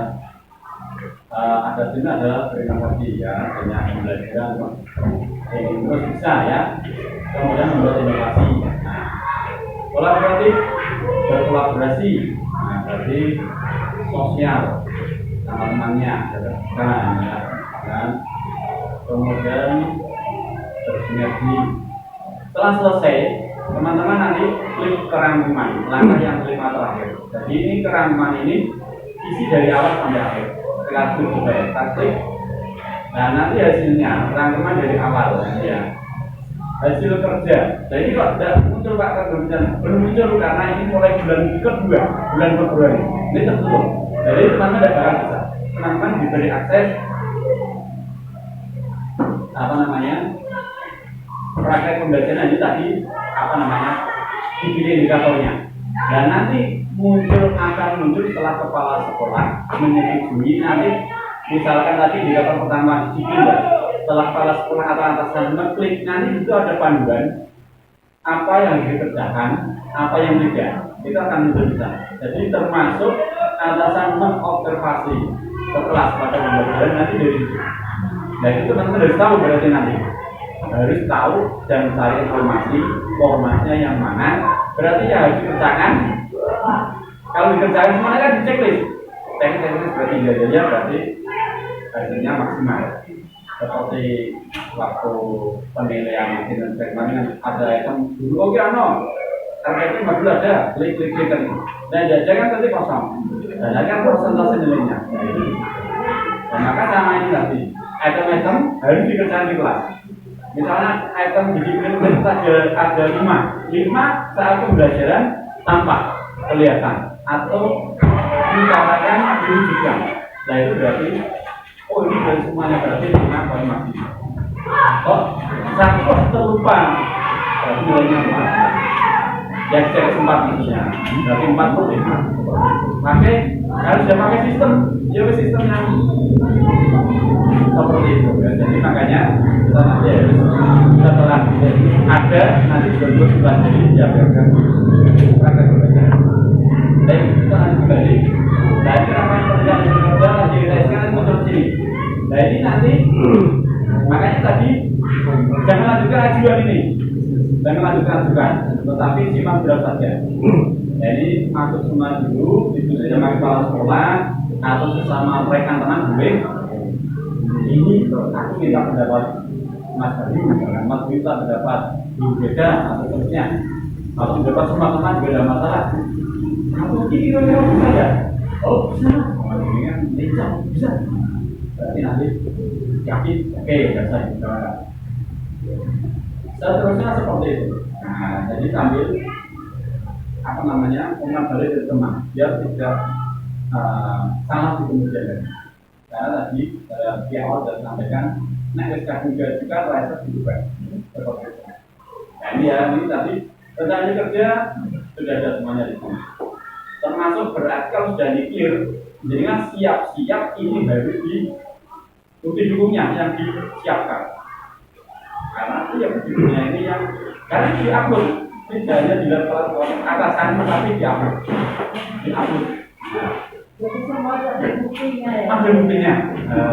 Ada sini adalah berinovasi ya, banyak pembelajaran terus bisa ya, kemudian membuat inovasi. Nah, kolaboratif, berkolaborasi, nah, berarti sosial teman-temannya, dan kemudian bersinergi. Setelah selesai, teman-teman nanti klik kerangkuman, langkah yang kelima terakhir. Jadi ini kerangkuman ini isi dari awal sampai akhir. Kita klik. Nah nanti hasilnya rangkuman dari awal ya. Hasil kerja. Jadi kok tidak muncul Pak kerja belum muncul karena ini mulai bulan kedua, bulan Februari. Ini tertutup. Jadi teman-teman tidak akan bisa. Teman-teman diberi akses praktek pembelajaran ini tadi dipilih indikatornya. Dan nanti akan muncul setelah kepala sekolah menyetujui nanti misalkan tadi indikator pertama disiplin ya, setelah kepala sekolah atau atasan mengklik nanti itu ada panduan apa yang dikerjakan, apa yang tidak, itu akan muncul bisa. Jadi termasuk atasan mengobservasi kelas pada pembelajaran nanti dari itu. Nah itu teman-teman harus tahu berarti nanti harus tahu dan cari informasi formatnya yang mana. Berarti ya harus dikerjakan. Kalau dikerjakan semuanya kan diceklis. Teknis berarti jadinya berarti hasilnya maksimal. Seperti waktu penilaian maintenance segmen ada item dulu oke targetnya dulu ada klik kan. Dan jangan nanti kosong. Dan kan persentase nilainya. Dan maka sama ini tadi item-item harus dikerjakan di kelas. Misalnya item disiplin ada 5 saat pembelajaran tampak kelihatan atau diutarakan diwujudkan. Nah itu berarti ini dari semuanya berarti 5 poin maksimal. Satu terlupa berarti nilainya 4. Yang cek 4 maksudnya berarti 4 boleh. Harus sudah pakai sistem yang seperti itu. Jadi makanya kita nanti harus setelah ada nanti juga jadi diajarkan praktek pembelajaran. Baik, kita lanjut kembali. Nah ini ramai pekerjaan lagi kita sekarang muncul sini. Nah ini nanti makanya tadi jangan lanjutkan ajuan ini, tetapi simak draft saja. Jadi masuk semua dulu, diskusi sama kepala sekolah atau sesama rekan teman gue. Ini aku minta pendapat Mas Badi, Mas minta pendapat Bu Beda atau seterusnya. Kalau pendapat semua teman juga ada masalah. Aku kira bisa ya? Oh bisa. Ini kan bisa. Berarti nanti yakin, oke, biasa kita. Seterusnya seperti itu. Nah, jadi sambil umpan balik dari teman, biar tidak salah di kemudian hari. Karena tadi di awal sudah sampaikan, SK juga riset juga seperti itu. Nah ini tadi rencana kerja sudah ada semuanya di sini. Termasuk berarti kalau sudah dikir, jadi kan siap-siap ini harus di bukti dukungnya yang disiapkan. Karena itu ya bukti dukungnya ini yang karena diupload, tidak hanya di level atasan tetapi diupload.
Jadi semua ada buktinya ya.
Ada buktinya.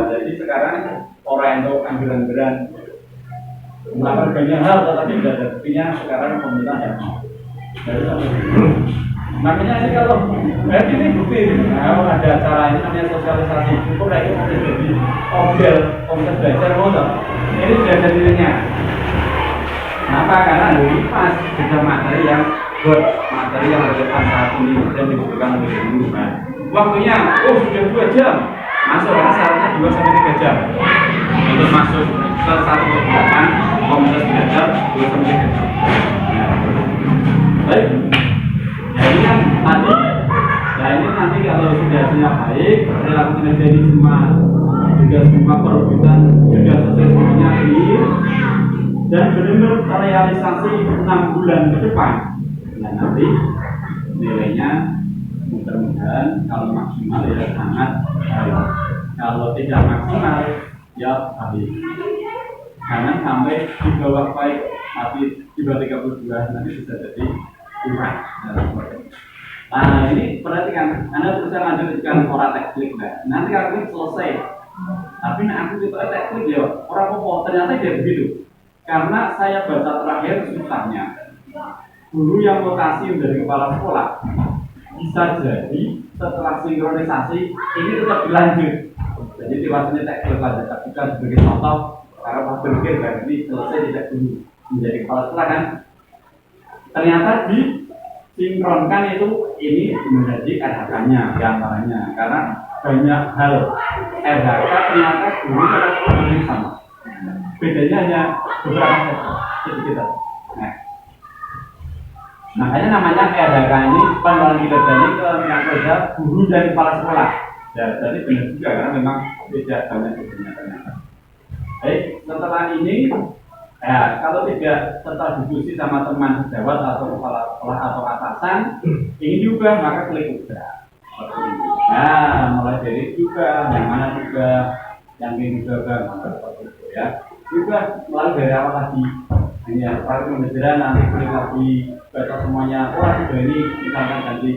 Jadi sekarang orang itu anggaran-anggaran melakukan banyak hal tetapi tidak ada buktinya. Sekarang pemerintah yang dari sampai makanya ini kalau berarti ini bukti. Kalau ada acara ini namanya sosialisasi cukup lagi mau jadi objek komunitas belajar motor ini sudah ada nilainya. Kenapa? Karena dari pas juga materi yang relevan saat ini dan dibutuhkan oleh guru. Waktunya sudah 2 jam masuk karena syaratnya 2 sampai 3 jam untuk masuk ke satu kegiatan komunitas belajar 2 sampai 3 jam. Baik. Jadi kan tadi, ini nanti kalau sudah hasilnya baik, perilaku kinerja ini semua sudah semua perebutan sudah selesai semuanya clear dan benar-benar terrealisasi 6 bulan ke depan. Nah nanti nilainya mudah-mudahan kalau maksimal ya sangat baik. Kalau tidak maksimal ya habis. Jangan sampai di bawah baik tapi di bawah 32 nanti bisa jadi kurang. Nah ini perhatikan, Anda bisa lanjutkan orang teknik enggak? Nanti kalau ini selesai, tapi aku juga teknik ya orang apa ternyata dia begitu. Karena saya baca terakhir susahnya, guru yang rotasi dari kepala sekolah bisa jadi setelah sinkronisasi ini tetap berlanjut. Jadi diwasanya teknik lanjut, tapi kan sebagai contoh karena pas berpikir kan ini selesai tidak dulu menjadi kepala sekolah kan, ternyata di sinkronkan itu ini menjadi RHK-nya diantaranya karena banyak hal RHK ternyata guru pada sama bedanya hanya beberapa sedikit. Nah, makanya namanya RHK ini pengelolaan kinerja ini kerja guru dan kepala sekolah ya, jadi benar juga karena memang beda banyak bedanya ternyata. Baik, setelah ini ya, kalau tidak tetap diskusi sama teman sejawat atau kepala sekolah atau atasan, ini juga maka klik juga. Nah, mulai dari juga, yang mana juga, yang ini juga, maka seperti itu ya. Juga melalui dari awal lagi, hanya para pembelajaran nanti klik lagi, baca semuanya. Oh, sudah ini misalkan ganti.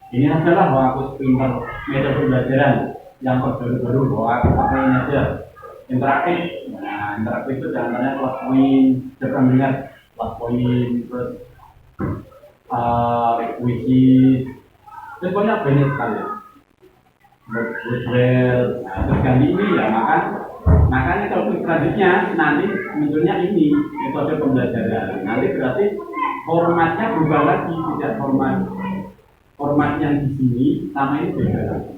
Ini adalah bahwa aku pintar metode pembelajaran yang baru-baru bahwa aku pakai ini aja. Interaktif, nah interaktif itu diantaranya kelas poin, jangan mendengar kelas poin, terus wiki, terus banyak sekali. Model, nah terus ganti ini ya makanya kalau selanjutnya nanti munculnya ini metode pembelajaran. Nanti berarti formatnya berubah lagi, tidak format yang di sini sama ini beda lagi.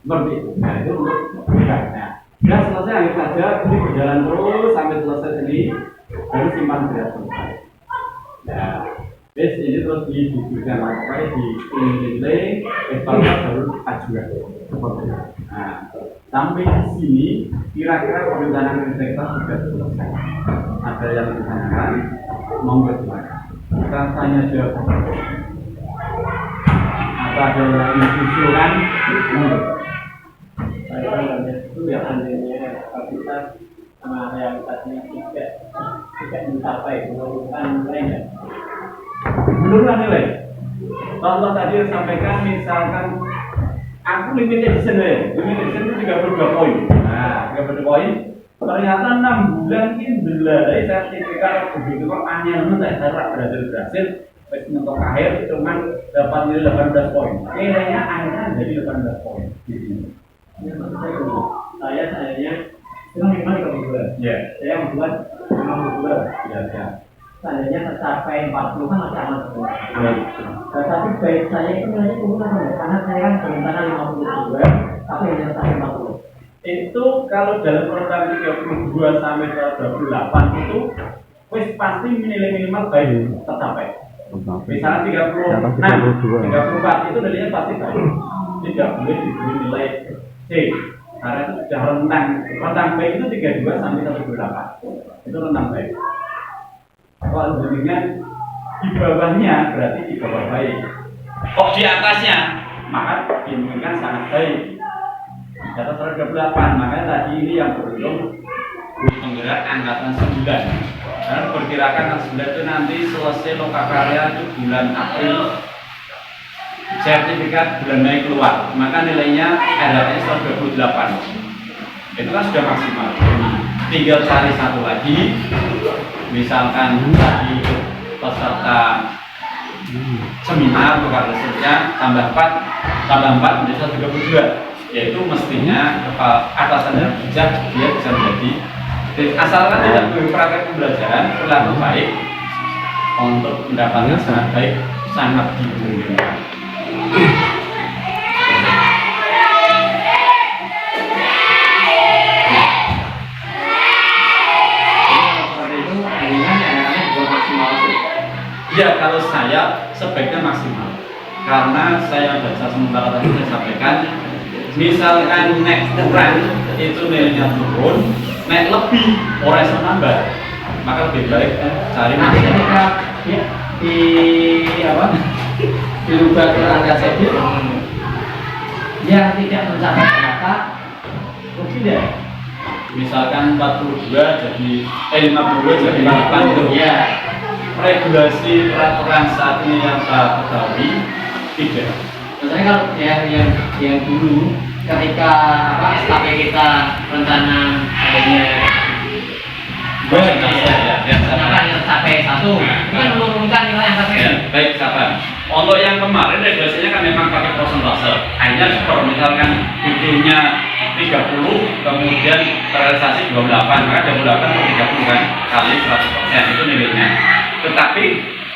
Seperti itu. Nah itu untuk berubahnya. Ya selesai anggap saja, ini berjalan terus sampai selesai sini, baru simpan berat selesai. Ya, ini terus didiskusikan lagi, di-nilai, evaluasi baru ajukan seperti itu. Nah, sampai di sini kira-kira perencanaan inspektor sudah selesai. Ada yang ditanyakan, monggo silakan. Kita tanya jawab. Apa ada yang diusulkan? Monggo. Itu yang adanya kapasitas sama realisasinya tidak mencapai penurunan nilainya. Penurunan nilai. Contoh tadi yang sampaikan misalkan aku limited edition itu 32 poin. Nah, 32 poin. Ternyata 6 bulan ini belai sertifikat begitu kok aneh saya harap berhasil. Untuk akhir cuma dapat nilai 18 poin. Nilainya akhirnya jadi 18 poin. Saya minimal 32. Ya. Saya membuat 52. Ya. Seandainya tercapai 40 kan masih aman sebenarnya. Tapi baik saya itu nilainya turun karena saya kan berencana 52, tapi hanya sampai 40. Itu kalau dalam program 32 sampai 28 itu wis pasti nilai minimal baik tercapai. Misalnya 34 itu nilainya pasti baik. Tidak boleh diberi nilai C karena itu sudah rentang baik itu 32 sampai 128 itu rentang baik. Kalau dengan di bawahnya berarti di bawah baik. Oh di atasnya maka dimungkinkan sangat baik. Di atas 128 makanya tadi ini yang beruntung penggerak angkatan 9. Karena perkirakan angkatan 9 itu nanti selesai lokakarya itu bulan April. Sertifikat bulan Mei keluar, maka nilainya RHK 128. Itu kan sudah maksimal. Tinggal cari satu lagi, misalkan tadi peserta seminar tukar risetnya tambah 4 menjadi 132, yaitu mestinya atasannya bijak dia bisa menjadi asalkan tidak praktek pembelajaran perilaku baik untuk mendapatkan sangat baik sangat dimungkinkan. Ya kalau saya sebaiknya maksimal karena saya baca sementara tadi saya sampaikan misalkan nek kurang itu nilainya turun, nek lebih orang iso nambah, maka lebih baik cari
Nanti ketika di apa dirubah ke angka debit yang tidak mencapai data rugi deh.
misalkan 42 jadi 52 jadi 8 itu
Ya.
regulasi peraturan saat ini yang saya ketahui tidak.
Misalnya kalau yang dulu ketika apa SKP kita rencana adanya misalkan yang sampai 1 itu kan menurunkan nilai yang sampai
Ya, baik sabar. Untuk yang kemarin regulasinya kan memang pakai persentase. Hanya seperti misalkan butuhnya 30 kemudian terrealisasi 28, maka 28 per 30 kan kali 100% itu nilainya. Tetapi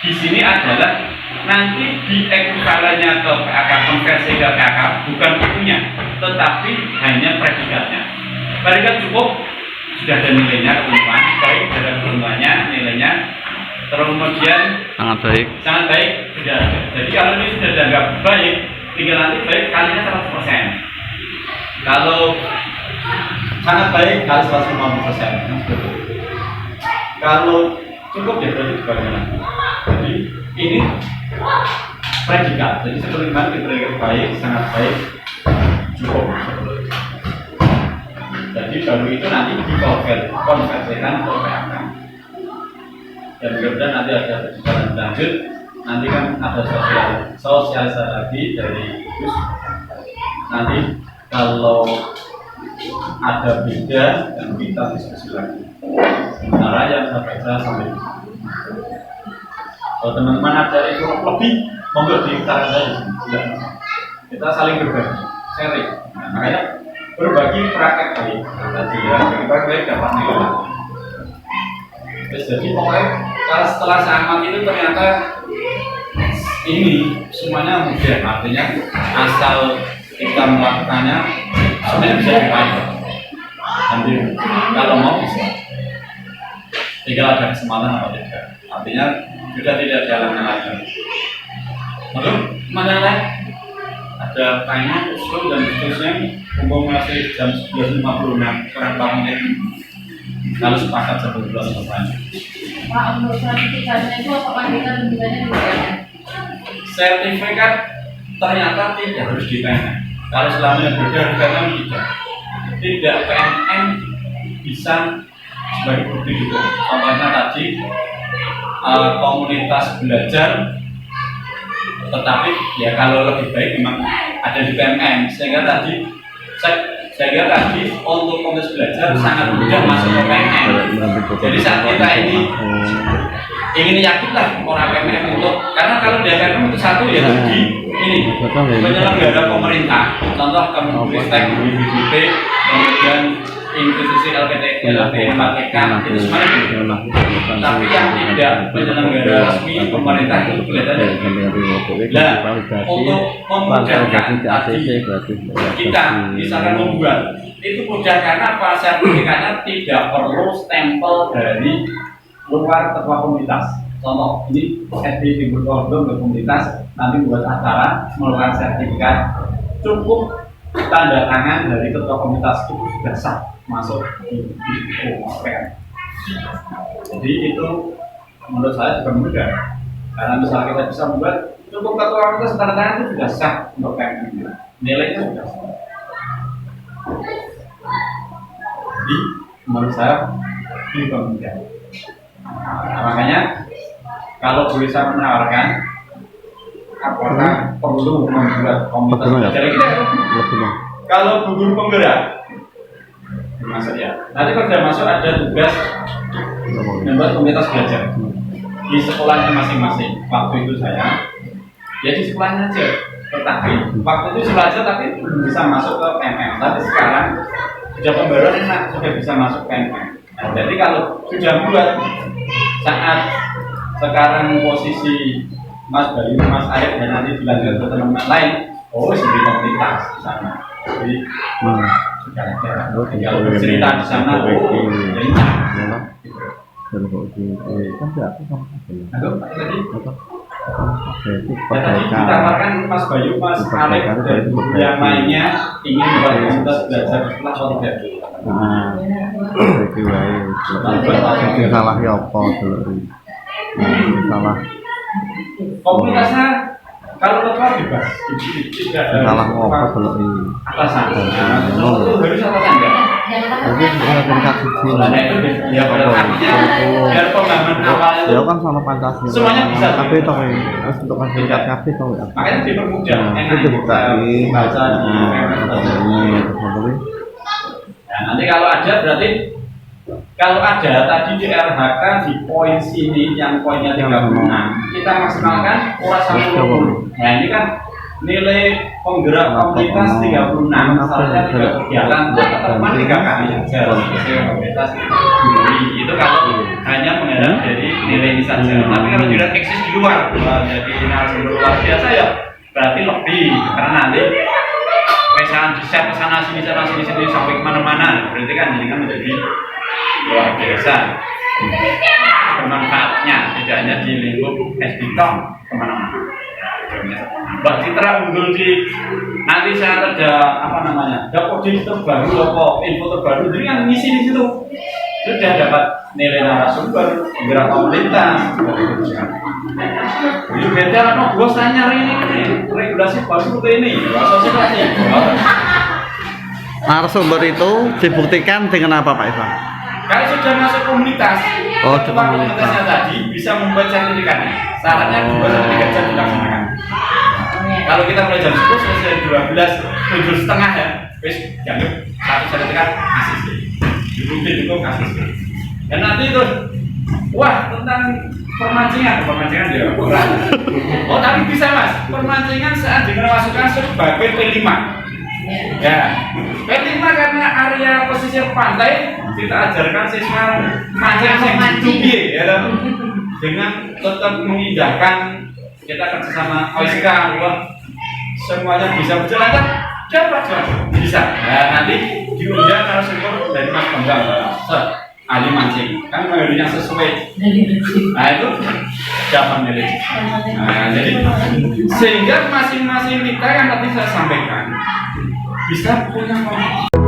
di sini adalah nanti di ekuivalennya ke PAK, konversi ke PAK bukan bukunya, tetapi hanya predikatnya. Predikat cukup sudah ada nilainya ketentuan, baik ada ketentuannya nilainya, kemudian
Sangat baik.
sangat baik sudah ada. Jadi kalau ini sudah dianggap baik, tinggal nanti baik kalinya 100%. Kalau sangat baik kali 150%. Kalau cukup ya berarti bagaimana? Jadi ini predikat. Jadi seperti kemarin di predikat baik, sangat baik, cukup. Jadi baru itu nanti dikonversikan ke PAK. Dan kemudian nanti ada perjalanan lanjut, nanti kan ada sosialisasi lagi dari Gus. Nanti kalau ada beda dan kita diskusi lagi. Sementara yang saya baca sampai di sini. Kalau teman-teman ada itu lebih, monggo diutarakan saja di sini. Silakan. Kita saling berbagi, sharing. Nah, makanya berbagi praktek baik. Tadi ya, praktek baik dapat nilai. Jadi pokoknya kalau setelah saya amati itu ternyata ini semuanya mudah, artinya asal kita melakukannya sebenarnya bisa dipakai. Nanti kalau mau bisa, tinggal ada kesempatan atau tidak. Artinya sudah tidak jalan lagi. Lalu mana lagi? Ada tanya usul dan seterusnya. Mumpung masih jam 11.56 kurang 4 menit. Kalau sepakat 11 lanjut.
Pak, untuk sertifikatnya itu apakah kita tunjukkannya di mana?
Sertifikat ternyata tidak harus di PNM. Kalau selama yang berbeda di PNM tidak PNM bisa sebagai bukti itu. Contohnya tadi komunitas belajar, tetapi ya kalau lebih baik memang ada di PNM. Sehingga tadi untuk komunitas belajar sangat mudah masuk ke PNM. Jadi saat kita ini ingin yakinlah orang PNM untuk, karena kalau di PNM itu satu ya di ini penyelenggara pemerintah, contoh Kemenristek, BPJP, kemudian institusi LPTK itu semuanya. Tapi yang tidak penyelenggara resmi pemerintah itu kelihatannya. Nah, untuk memudahkan tadi kita misalkan membuat itu mudah karena apa? Sertifikatnya tidak perlu stempel dari luar ketua komunitas. Contoh ini SD Timur Kordom komunitas nanti buat acara mengeluarkan sertifikat, cukup tanda tangan dari ketua komunitas itu sudah sah masuk di OPM. Jadi itu menurut saya juga mudah karena misalnya kita bisa membuat cukup ketua komunitas tanda tangan itu sudah sah untuk PMM, nilainya sudah sah. Jadi menurut saya ini mudah. Nah, makanya kalau boleh saya menawarkan, apakah perlu membuat komunitas belajar kita? Kalau guru penggerak, masuk ya. Nanti kalau sudah masuk ada tugas membuat komunitas belajar di sekolahnya masing-masing. Waktu itu saya, ya di sekolahnya aja. Tetapi waktu itu sekolah aja, tapi belum bisa masuk ke PMM. Tapi sekarang sudah pembaruan enak, sudah bisa masuk PMM. Nah, jadi kalau sudah buat saat sekarang posisi Mas Bayu, Mas Ayat dan nanti dilanjut ke teman-teman lain, oh sendiri komunitas di sana. Jadi sudah ada. Kalau bercerita di sana, oh jadi
Kan Itu
Dan tadi ditawarkan Mas Bayu, Mas Alek, dan yang lainnya ingin membuat komunitas belajar setelah tidak.
Nah, iki wae. Sing salah ya apa dulu. Salah.
Komunitasnya kalau total bebas, tidak
Sing salah apa dulu iki.
atasan. Nah, itu harus atasan enggak?
Jadi tingkat siji.
Nah, itu ya pada artinya biar pembangunan awal itu
Ya kan sama Pancasila.
semuanya bisa.
Tapi toh terus untuk masyarakat kabeh toh ya.
makanya dipermudah.
Nah,
Enak
itu dibuka di
baca di Nah, nanti kalau ada berarti kalau ada tadi di RHK di poin sini yang poinnya 36 kita maksimalkan kurang 10. Nah ini kan nilai penggerak komunitas 36 misalnya tidak berjalan teman 3 kali saja sesuai komunitas itu kalau hanya mengharap dari nilai ini saja. Tapi kalau tidak eksis di luar jadi narasumber luar biasa ya berarti lebih karena nanti misalnya di sana sini sampai kemana-mana berarti kan ini kan menjadi luar biasa bermanfaatnya tidak hanya di lingkup SDKOM kemana-mana. Mbak Citra unggul di nanti saya ada apa namanya ada kode terbaru apa info terbaru jadi kan ngisi di situ sudah dapat nilai narasumber penggerak komunitas itu beda kan bos tanya ini regulasi baru seperti ini sosialisasi.
Narasumber itu dibuktikan dengan apa Pak Ivan?
Kalau sudah masuk komunitas,
Oh,
ketua
komunitas.
komunitasnya tadi bisa membuat sertifikatnya. Syaratnya 2 sertifikat jam dilaksanakan. Kalau kita mulai jam 10 selesai 12, 7:30 ya, wis jangan 1 sertifikat kasih sih. Itu kasih sih. Dan nanti terus, wah tentang permancingan ya kurang. Oh tapi bisa mas, permancingan saat dimasukkan sebagai P5. Ya, P5 karena area pesisir pantai kita ajarkan siswa mancing yang hidup ya, dengan tetap mengindahkan kita kerjasama OSK, semuanya bisa berjalan dapat bisa. Nah nanti diundang narasumber dari Mas Bambang, ahli mancing, kan mengenai sesuai. Nah itu dapat nilai. Nah jadi sehingga masing-masing kita yang tadi saya sampaikan bisa punya komunitas.